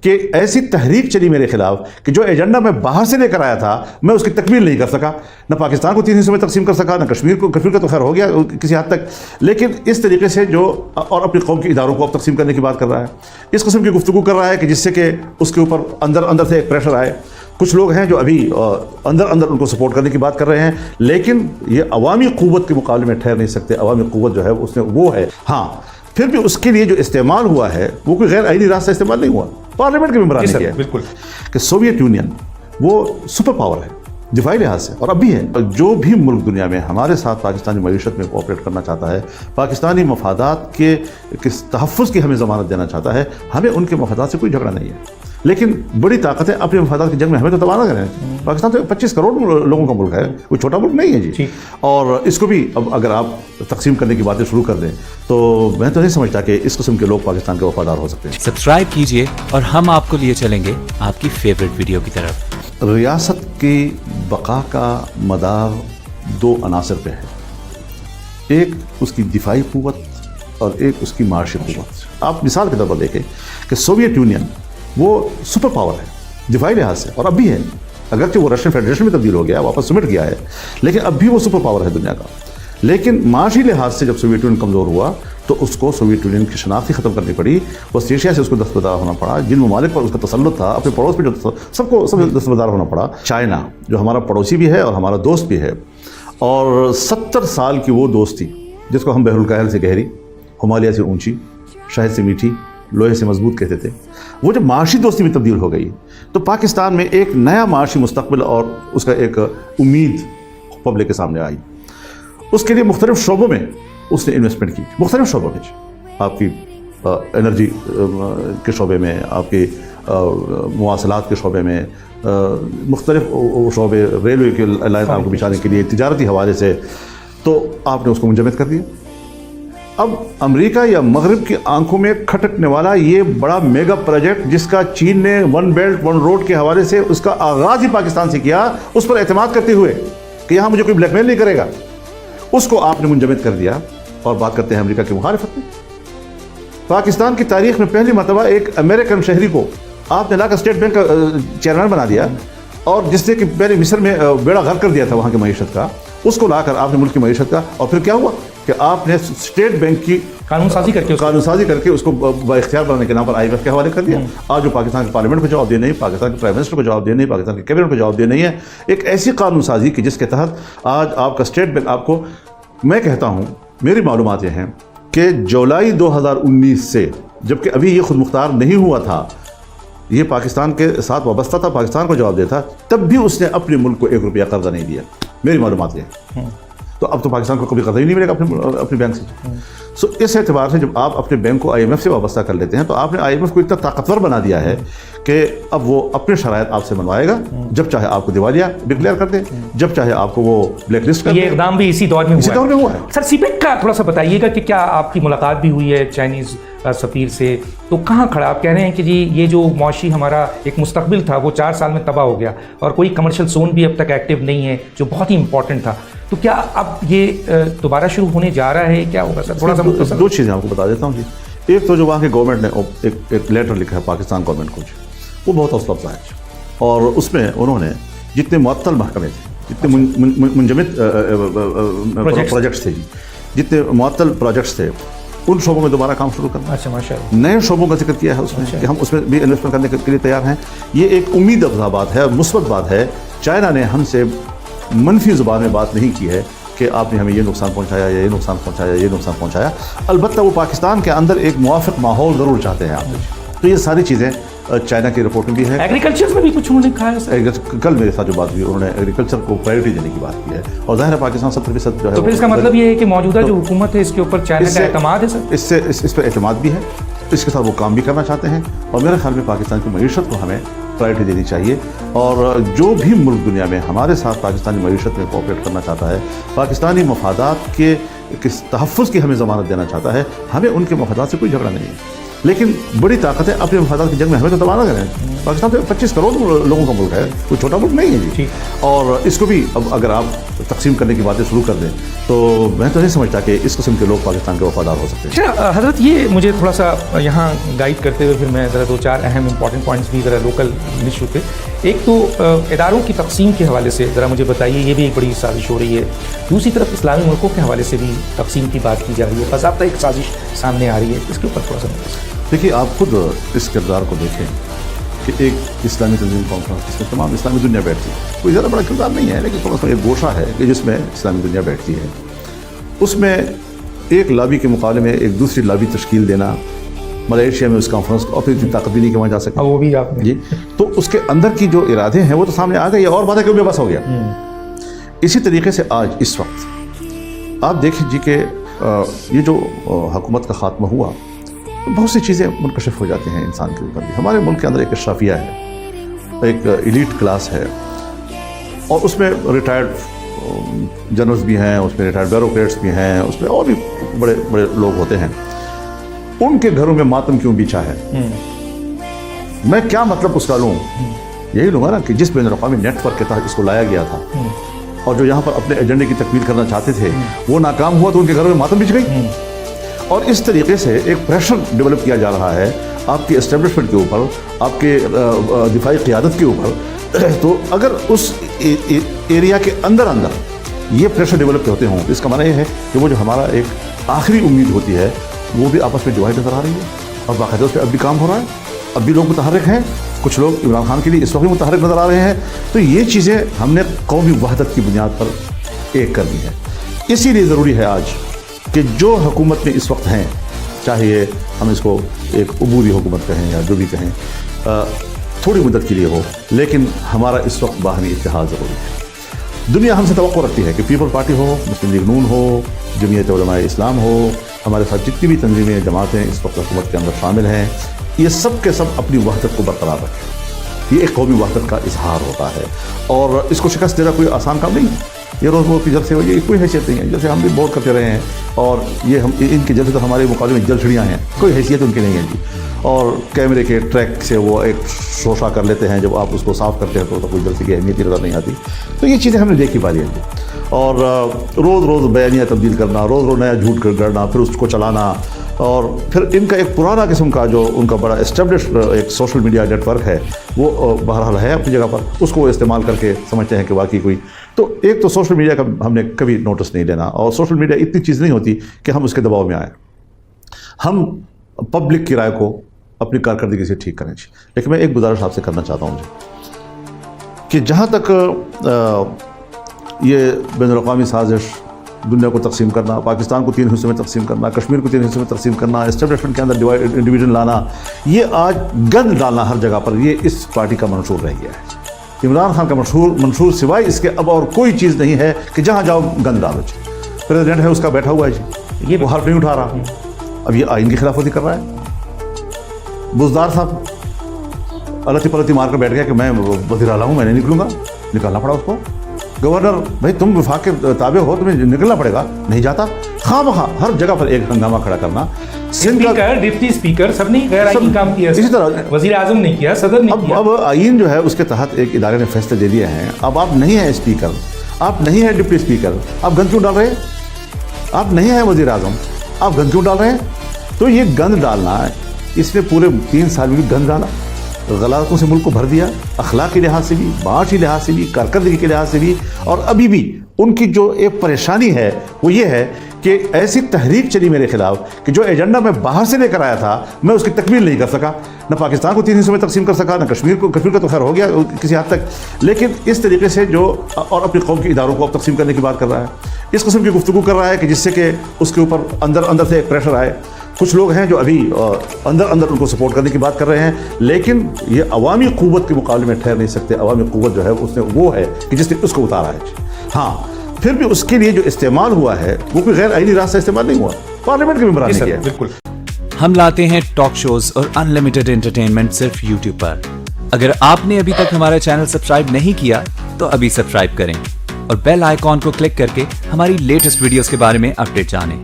کہ ایسی تحریک چلی میرے خلاف کہ جو ایجنڈا میں باہر سے لے کر آیا تھا میں اس کی تکمیل نہیں کر سکا، نہ پاکستان کو 3 حصوں میں تقسیم کر سکا، نہ کشمیر کا تو خیر ہو گیا کسی حد تک، لیکن اس طریقے سے جو اور اپنی قوم کے اداروں کو اب تقسیم کرنے کی بات کر رہا ہے، اس قسم کی گفتگو کر رہا ہے کہ جس سے کہ اس کے اوپر اندر سے ایک پریشر آئے۔ کچھ لوگ ہیں جو ابھی اندر ان کو سپورٹ کرنے کی بات کر رہے ہیں، لیکن یہ عوامی قوت کے مقابلے میں ٹھہر نہیں سکتے۔ عوامی قوت جو ہے اس میں وہ ہے، ہاں پھر بھی اس کے لیے جو استعمال ہوا ہے وہ کوئی غیر آئینی راستہ استعمال نہیں ہوا، پارلیمنٹ کے ممبران نے کیا ہے۔ بالکل کہ سوویت یونین وہ سپر پاور ہے دفاعی لحاظ سے، اور اب بھی ہے۔ جو بھی ملک دنیا میں ہمارے ساتھ پاکستانی معیشت میں کوآپریٹ کرنا چاہتا ہے، پاکستانی مفادات کے تحفظ کی ہمیں ضمانت دینا چاہتا ہے، ہمیں ان کے مفادات سے کوئی جھگڑا نہیں ہے، لیکن بڑی طاقتیں اپنے مفادات کی جنگ میں ہمیں تو تباہ نہ کریں۔ پاکستان تو 25 کروڑ لوگوں کا ملک ہے، کوئی چھوٹا ملک نہیں ہے جی۔ اور اس کو بھی اب اگر آپ تقسیم کرنے کی باتیں شروع کر دیں تو میں تو نہیں سمجھتا کہ اس قسم کے لوگ پاکستان کے وفادار ہو سکتے ہیں۔ سبسکرائب کیجئے اور ہم آپ کو لیے چلیں گے آپ کی فیوریٹ ویڈیو کی طرف۔ ریاست کی بقا کا مدار 2 عناصر پہ ہے، ایک اس کی دفاعی قوت اور ایک اس کی معاشی قوت۔ آپ مثال کے طور پر دیکھیں کہ سوویت یونین وہ سپر پاور ہے دفاعی لحاظ سے، اور اب بھی ہے، اگرچہ وہ رشین فیڈریشن میں تبدیل ہو گیا، واپس سمٹ گیا ہے، لیکن اب بھی وہ سپر پاور ہے دنیا کا۔ لیکن معاشی لحاظ سے جب سوویت یونین کمزور ہوا تو اس کو سوویت یونین کی شناخت ہی ختم کرنی پڑی، وسط ایشیا سے اس کو دستبردار ہونا پڑا، جن ممالک پر اس کا تسلط تھا اپنے پڑوس میں جو سب دستبردار ہونا پڑا۔ چائنا جو ہمارا پڑوسی بھی ہے اور ہمارا دوست بھی ہے، اور 70 سال کی وہ دوستی جس کو ہم بحر الکاہل سے گہری، ہمالیہ سے اونچی، شہد سے میٹھی، لوہے سے مضبوط کہتے تھے، وہ جب معاشی دوستی میں تبدیل ہو گئی تو پاکستان میں ایک نیا معاشی مستقبل اور اس کا ایک امید پبلک کے سامنے آئی۔ اس کے لیے مختلف شعبوں میں اس نے انویسٹمنٹ کی، مختلف شعبوں میں، آپ کی انرجی کے شعبے میں، آپ کی مواصلات کے شعبے میں، مختلف شعبے، ریلوے کے لائن آپ کو بچھانے کے لیے، تجارتی حوالے سے، تو آپ نے اس کو منجمد کر دیا۔ اب امریکہ یا مغرب کی آنکھوں میں کھٹکنے والا یہ بڑا میگا پروجیکٹ جس کا چین نے 1 بیلٹ 1 روڈ کے حوالے سے اس کا آغاز ہی پاکستان سے کیا، اس پر اعتماد کرتے ہوئے کہ یہاں مجھے کوئی بلیک میل نہیں کرے گا، اس کو آپ نے منجمد کر دیا۔ اور بات کرتے ہیں امریکہ کی مخالفت میں۔ پاکستان کی تاریخ میں پہلی مرتبہ ایک امریکن شہری کو آپ نے لا کر اسٹیٹ بینک کا چیئرمین بنا دیا، اور جس نے کہ پہلے مصر میں بیڑا غرق کر دیا تھا وہاں کی معیشت کا، اس کو لا کر آپ نے ملک کی معیشت کا، اور پھر کیا ہوا کہ آپ نے اسٹیٹ بینک کی قانون سازی کر کے اس کو با اختیار بنانے کے نام پر IMF کے حوالے کر دیا۔ آج جو پاکستان کے پارلیمنٹ کو جواب دے نہیں، پاکستان کے پرائم منسٹر کو جواب دے نہیں، پاکستان کے کیبنٹ کو جواب دے نہیں ہے، ایک ایسی قانون سازی کہ جس کے تحت آج آپ کا اسٹیٹ بینک، آپ کو میں کہتا ہوں میری معلومات یہ ہیں کہ جولائی 2019 سے، جبکہ ابھی یہ خود مختار نہیں ہوا تھا، یہ پاکستان کے ساتھ وابستہ تھا، پاکستان کو جواب دیتا، تب بھی اس نے اپنے ملک کو 1 روپیہ قرضہ نہیں دیا، میری معلومات یہ ہے۔ تو اب تو پاکستان کو کبھی قرضہ ہی نہیں ملے گا اپنے بینک سے۔ سو اس اعتبار سے جب آپ اپنے بینک کو IMF سے وابستہ کر لیتے ہیں تو آپ نے IMF کو اتنا طاقتور بنا دیا ہے کہ اب وہ اپنے شرائط آپ سے منوائے گا، جب چاہے آپ کو دیوالیہ ڈکلیئر کر دے، جب چاہے آپ کو وہ بلیک لسٹ کر دے۔ یہ اقدام بھی اسی دور میں ہوا ہے۔ سر سی پیک کا تھوڑا سا بتائیے گا کہ کیا آپ کی ملاقات بھی ہوئی ہے چائنیز سفیر سے؟ تو کہاں کھڑا؟ آپ کہہ رہے ہیں کہ جی یہ جو معاشی ہمارا ایک مستقبل تھا وہ 4 سال میں تباہ ہو گیا، اور کوئی کمرشل زون بھی اب تک ایکٹیو نہیں ہے جو بہت ہی امپورٹنٹ تھا، تو کیا اب یہ دوبارہ شروع ہونے جا رہا ہے؟ کیا ہوگا سر؟ تھوڑا سا 2 چیزیں آپ کو بتا دیتا ہوں جی۔ ایک تو جو وہاں کے گورنمنٹ نے ایک لیٹر لکھا ہے پاکستان گورنمنٹ کو، وہ بہت حوصلہ افزا ہے، اور اس میں انہوں نے جتنے معطل محکمے تھے، جتنے منجمد پروجیکٹس تھے، جتنے معطل پروجیکٹس تھے، ان شعبوں میں دوبارہ کام شروع کرنا۔ اچھا، ماشاء اللہ، نئے شعبوں کا ذکر کیا ہے اس میں کہ ہم اس میں بھی انویسٹمنٹ کرنے کے لیے تیار ہیں۔ یہ ایک امید افزا بات ہے، مثبت بات ہے۔ چائنا نے ہم سے منفی زبان میں بات نہیں کی ہے کہ آپ نے ہمیں یہ نقصان پہنچایا، یہ نقصان پہنچایا، یہ نقصان پہنچایا۔ البتہ وہ پاکستان کے اندر ایک موافق ماحول ضرور چاہتے ہیں آپ۔ تو یہ ساری چیزیں چائنا کی رپورٹ میں بھی ہے۔ ایگریکلچر میں بھی کچھ انہوں نے کہا ہے سر؟ کل میرے ساتھ جو بات ہوئی، انہوں نے ایگریکلچر کو پرائیورٹی دینے کی بات کی ہے، اور ظاہر ہے پاکستان 70% جو ہے۔ تو پھر اس کا مطلب یہ ہے کہ موجودہ جو حکومت ہے اس کے اوپر چائنا کا اعتماد ہے سر؟ اس پہ اعتماد بھی ہے، اس کے ساتھ وہ کام بھی کرنا چاہتے ہیں، اور میرے خیال میں پاکستان کی معیشت کو ہمیں پرائورٹی دینی چاہیے۔ اور جو بھی ملک دنیا میں ہمارے ساتھ پاکستانی معیشت میں کوآپریٹ کرنا چاہتا ہے، پاکستانی مفادات کے تحفظ کی ہمیں ضمانت دینا چاہتا ہے، ہمیں ان کے مفادات سے کوئی جھگڑا نہیں ہے، لیکن بڑی طاقتیں اپنے مفادات کی جنگ میں ہمیں تو تباہ نہ کریں۔ پاکستان تو 25 کروڑ لوگوں کا ملک ہے, کوئی چھوٹا ملک نہیں ہے جی. اور اس کو بھی اب اگر آپ تقسیم کرنے کی باتیں شروع کر دیں تو میں تو نہیں سمجھتا کہ اس قسم کے لوگ پاکستان کے وفادار ہو سکتے ہیں. اچھا حضرت, یہ مجھے تھوڑا سا یہاں گائیڈ کرتے ہوئے پھر میں ذرا 2-4 اہم امپورٹنٹ پوائنٹس بھی ذرا لوکل ایشو پہ. ایک تو اداروں کی تقسیم کے حوالے سے ذرا مجھے بتائیے, یہ بھی ایک بڑی سازش ہو رہی ہے. دوسری طرف اسلامی ملکوں کے حوالے سے بھی تقسیم کی بات کی جا رہی ہے, باضابطہ ایک سازش سامنے آ رہی ہے. اس کے اوپر تھوڑا سا دیکھیے, آپ خود اس کردار کو دیکھیں کہ ایک اسلامی تنظیم کانفرنس جس میں تمام اسلامی دنیا بیٹھتی ہے, کوئی زیادہ بڑا کردار نہیں ہے لیکن تھوڑا سا ایک گوشہ ہے کہ جس میں اسلامی دنیا بیٹھتی ہے. اس میں ایک لابی کے مقابلے میں ایک دوسری لابی تشکیل دینا, ملیشیا میں اس کانفرنس کو اپنی اتنی طاقت بھی نہیں کہ وہاں جا سکے, وہ بھی آپ نے جی. تو اس کے اندر کی جو ارادے ہیں وہ تو سامنے آ گئے, اور بات ہے کہ وہ بے بس ہو گیا. اسی طریقے سے آج اس وقت آپ دیکھیں جی کہ یہ جو حکومت کا خاتمہ ہوا, بہت سی چیزیں منکشف ہو جاتی ہیں انسان کے اوپر بھی. ہمارے ملک کے اندر ایک اشرافیہ ہے, ایک ایلیٹ کلاس ہے, اور اس میں ریٹائرڈ جنرلز بھی ہیں, اس میں ریٹائرڈ بیوروکریٹس بھی ہیں, اس میں اور بھی بڑے بڑے لوگ ہوتے ہیں. ان کے گھروں میں ماتم کیوں بچھا ہے؟ میں کیا مطلب اس کا لوں؟ یہی لوں گا نا کہ جس بین الاقوامی نیٹ ورک کے تحت اس کو لایا گیا تھا اور جو یہاں پر اپنے ایجنڈے کی تکمیل کرنا چاہتے تھے وہ ناکام ہوا تو ان کے گھروں میں ماتم بچھ گئی. اور اس طریقے سے ایک پریشر ڈیولپ کیا جا رہا ہے آپ کی اسٹیبلشمنٹ کے اوپر, آپ کے دفاعی قیادت کے اوپر. تو اگر اس ایریا کے اندر یہ پریشر ڈیولپ ہوتے ہوں تو اس کا معنی یہ ہے کہ وہ جو ہمارا ایک آخری امید ہوتی ہے وہ بھی آپس میں ڈیوائڈ نظر آ رہی ہے, اور باقاعدہ اس پہ اب بھی کام ہو رہا ہے. اب بھی لوگ متحرک ہیں, کچھ لوگ عمران خان کے لیے اس وقت بھی متحرک نظر آ رہے ہیں. تو یہ چیزیں ہم نے قومی وحدت کی بنیاد پر ایک کر دی ہے. اسی لیے ضروری ہے آج کہ جو حکومت میں اس وقت ہیں, چاہے ہم اس کو ایک عبوری حکومت کہیں یا جو بھی کہیں, تھوڑی مدت کے لیے ہو, لیکن ہمارا اس وقت باہمی اتحاد ضروری ہے. دنیا ہم سے توقع رکھتی ہے کہ پیپل پارٹی ہو, مسلم لیگ نون ہو, جمعیت علماء اسلام ہو, ہمارے ساتھ جتنی بھی تنظیمیں جماعتیں اس وقت حکومت کے اندر شامل ہیں, یہ سب کے سب اپنی وحدت کو برقرار رکھیں. یہ ایک قومی وحدت کا اظہار ہوتا ہے, اور اس کو شکست دینا کوئی آسان کام نہیں ہے. یہ روز روز کی جلسے یہ کوئی حیثیت نہیں ہے, جیسے ہم بھی بور کرتے رہے ہیں, اور یہ ہم ان کے جلسے تو ہمارے مقابلے میں جلچڑیاں ہیں, کوئی حیثیت ان کی نہیں ہے جی. اور کیمرے کے ٹریک سے وہ ایک شوشہ کر لیتے ہیں, جب آپ اس کو صاف کرتے ہیں تو کوئی جلسے کی اہمیت نظر نہیں آتی. تو یہ چیزیں ہم نے دیکھی پا لی ہیں جی. اور روز روز بیانیہ تبدیل کرنا, روز روز نیا جھوٹ گڑنا, پھر اس کو چلانا, اور پھر ان کا ایک پرانا قسم کا جو ان کا بڑا اسٹیبلش ایک سوشل میڈیا نیٹ ورک ہے وہ بہرحال ہے اپنی جگہ پر, اس کو وہ استعمال کر کے سمجھتے ہیں کہ واقعی کوئی. تو ایک تو سوشل میڈیا کا ہم نے کبھی نوٹس نہیں لینا, اور سوشل میڈیا اتنی چیز نہیں ہوتی کہ ہم اس کے دباؤ میں آئیں. ہم پبلک کی رائے کو اپنی کارکردگی سے ٹھیک کریں. لیکن میں ایک گزارش آپ سے کرنا چاہتا ہوں جی کہ جہاں تک یہ بین الاقوامی سازش, دنیا کو تقسیم کرنا, پاکستان کو 3 حصوں میں تقسیم کرنا, کشمیر کو 3 حصوں میں تقسیم کرنا, اسٹیبلشمنٹ کے اندر ڈویژن لانا, یہ آج گند ڈالنا ہر جگہ پر, یہ اس پارٹی کا منشور رہ گیا ہے. عمران خان کا منشور سوائے اس کے اب اور کوئی چیز نہیں ہے کہ جہاں جاؤ گند ڈالو. پریزیڈنٹ ہے اس کا بیٹھا ہوا ہے جی, یہ وہ حرف نہیں اٹھا رہا. اب یہ آئین کی خلاف ورزی کر رہا ہے. بزدار صاحب التی پلتی مار کر بیٹھ گیا کہ میں وزیر اعلیٰ ہوں, میں نہیں نکلوں گا. نکالنا پڑا اس کو. گورنر بھائی تم وفاق کے تابع ہو, تمہیں نکلنا پڑے گا, نہیں جاتا. خواہ مخواہ ہر جگہ پر ایک ہنگامہ کھڑا کرنا. اسپیکر, ڈپٹی اسپیکر سب نے غیر آئینی کام کیا, اسی طرح وزیر اعظم نے کیا, صدر نے کیا. اب آئین جو ہے اس کے تحت ایک ادارے نے فیصلے دے دیے ہیں. اب آپ نہیں ہیں اسپیکر, آپ نہیں ہیں ڈپٹی اسپیکر, آپ گند کیوں ڈال رہے ہیں؟ آپ نہیں ہیں وزیر اعظم, آپ گند کیوں ڈال رہے ہیں؟ تو یہ گند ڈالنا, اس نے پورے 3 سال میں گند ڈالا, غلطوں سے ملک کو بھر دیا, اخلاق کے لحاظ سے بھی, معاشی لحاظ سے بھی, کارکردگی کے لحاظ سے بھی. اور ابھی بھی ان کی جو ایک پریشانی ہے وہ یہ ہے کہ ایسی تحریک چلی میرے خلاف کہ جو ایجنڈا میں باہر سے لے کر آیا تھا میں اس کی تکمیل نہیں کر سکا. نہ پاکستان کو 3 حصوں میں تقسیم کر سکا, نہ کشمیر کا تو خیر ہو گیا کسی حد تک, لیکن اس طریقے سے جو اور اپنی قوم کے اداروں کو اب تقسیم کرنے کی بات کر رہا ہے, اس قسم کی گفتگو کر رہا ہے کہ جس سے کہ اس کے اوپر اندر سے ایک پریشر آئے. کچھ لوگ ہیں جو ابھی اندر ان کو سپورٹ کرنے کی بات کر رہے ہیں, لیکن یہ عوامی قوت کے مقابلے میں ٹھہر نہیں سکتے. عوامی قوت جو ہے اس نے وہ ہے کہ جس نے اس کو اتارا ہے. ہاں پھر بھی اس کے لیے جو استعمال ہوا ہے وہ کوئی غیر آئینی راستہ استعمال نہیں ہوا, پارلیمنٹ کے ممبران نے کیا. بالکل. ہم لاتے ہیں ٹاک شوز اور انلمیٹڈ انٹرٹینمنٹ صرف یوٹیوب پر. اگر آپ نے ابھی تک ہمارا چینل سبسکرائب نہیں کیا تو ابھی سبسکرائب کریں اور بیل آئیکن کو کلک کر کے ہماری لیٹسٹ ویڈیوز کے بارے میں اپڈیٹ جانیں.